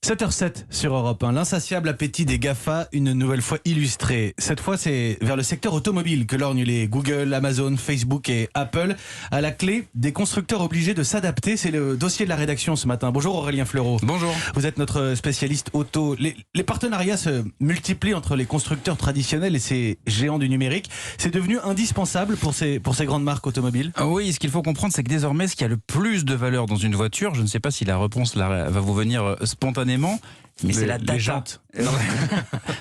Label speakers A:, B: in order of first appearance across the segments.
A: 7h07 sur Europe 1, l'insatiable appétit des GAFA, une nouvelle fois illustré. Cette fois, c'est vers le secteur automobile que lorgnent les Google, Amazon, Facebook et Apple. À la clé, des constructeurs obligés de s'adapter. C'est le dossier de la rédaction ce matin. Bonjour Aurélien Fleureau.
B: Bonjour.
A: Vous êtes notre spécialiste auto. Les partenariats se multiplient entre les constructeurs traditionnels et ces géants du numérique. C'est devenu indispensable pour ces grandes marques automobiles.
B: Oui, ce qu'il faut comprendre, c'est que désormais, ce qui a le plus de valeur dans une voiture, je ne sais pas si la réponse va vous venir spontanément, mais c'est la data.
A: Les jantes.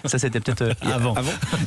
B: Ça, c'était peut-être avant.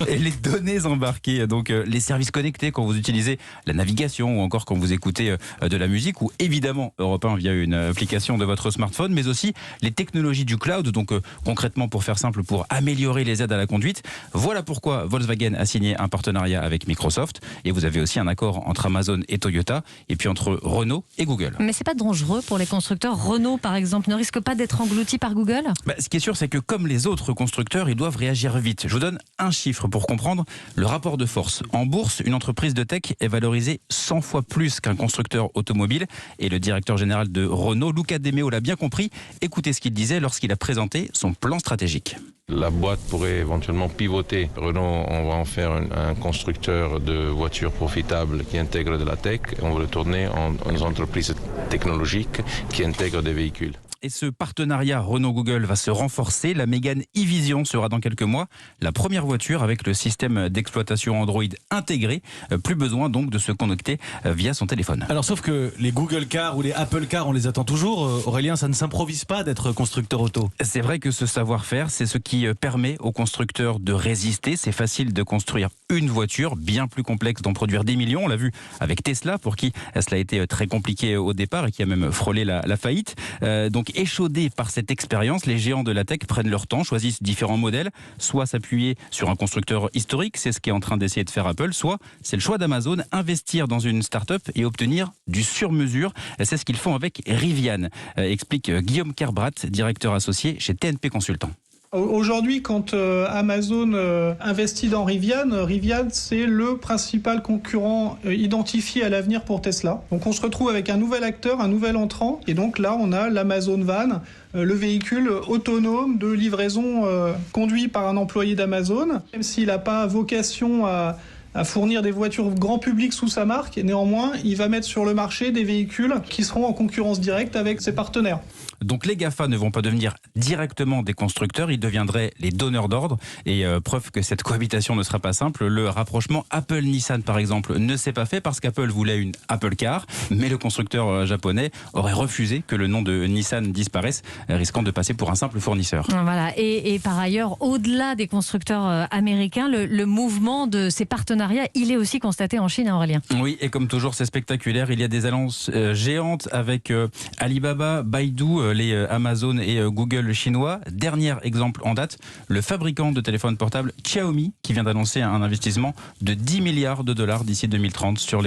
B: Et les données embarquées, donc les services connectés quand vous utilisez la navigation ou encore quand vous écoutez de la musique, ou évidemment Europe 1 via une application de votre smartphone, mais aussi les technologies du cloud, donc concrètement, pour faire simple, pour améliorer les aides à la conduite. Voilà pourquoi Volkswagen a signé un partenariat avec Microsoft, et vous avez aussi un accord entre Amazon et Toyota, et puis entre Renault et Google.
C: Mais c'est pas dangereux pour les constructeurs? Renault, par exemple, ne risque pas d'être englouti par Google?
B: Ce qui est sûr, c'est que comme les autres constructeurs, ils doivent réagir vite. Je vous donne un chiffre pour comprendre le rapport de force. En bourse, une entreprise de tech est valorisée 100 fois plus qu'un constructeur automobile. Et le directeur général de Renault, Luca De Meo, l'a bien compris. Écoutez ce qu'il disait lorsqu'il a présenté son plan stratégique.
D: La boîte pourrait éventuellement pivoter. Renault, on va en faire un constructeur de voitures profitables qui intègre de la tech. On va le tourner en entreprise technologique qui intègre des véhicules.
B: Et ce partenariat Renault-Google va se renforcer. La Mégane e-Vision sera dans quelques mois la première voiture avec le système d'exploitation Android intégré. Plus besoin donc de se connecter via son téléphone.
A: Alors sauf que les Google Car ou les Apple Car, on les attend toujours. Aurélien, ça ne s'improvise pas d'être constructeur auto.
B: C'est vrai que ce savoir-faire, c'est ce qui permet aux constructeurs de résister. C'est facile de construire une voiture, bien plus complexe d'en produire des millions. On l'a vu avec Tesla, pour qui cela a été très compliqué au départ et qui a même frôlé la faillite. Donc échaudés par cette expérience, les géants de la tech prennent leur temps, choisissent différents modèles, soit s'appuyer sur un constructeur historique, c'est ce qu'est en train d'essayer de faire Apple, soit c'est le choix d'Amazon, investir dans une start-up et obtenir du sur-mesure. C'est ce qu'ils font avec Rivian, explique Guillaume Kerbrat, directeur associé chez TNP Consultant.
E: Aujourd'hui, quand Amazon investit dans Rivian, Rivian c'est le principal concurrent identifié à l'avenir pour Tesla. Donc on se retrouve avec un nouvel acteur, un nouvel entrant, et donc là on a l'Amazon Van, le véhicule autonome de livraison conduit par un employé d'Amazon. Même s'il n'a pas vocation à fournir des voitures grand public sous sa marque, et néanmoins il va mettre sur le marché des véhicules qui seront en concurrence directe avec ses partenaires.
B: Donc les GAFA ne vont pas devenir directement des constructeurs, ils deviendraient les donneurs d'ordre. Et preuve que cette cohabitation ne sera pas simple, le rapprochement Apple-Nissan par exemple ne s'est pas fait parce qu'Apple voulait une Apple Car, mais le constructeur japonais aurait refusé que le nom de Nissan disparaisse, risquant de passer pour un simple fournisseur.
C: Voilà. Et par ailleurs, au-delà des constructeurs américains, le mouvement de ces partenariats, il est aussi constaté en Chine, Aurélien.
B: Oui, et comme toujours c'est spectaculaire, il y a des alliances géantes avec Alibaba, Baidu, les Amazon et Google chinois. Dernier exemple en date, le fabricant de téléphones portables Xiaomi qui vient d'annoncer un investissement de 10 milliards de dollars d'ici 2030 sur les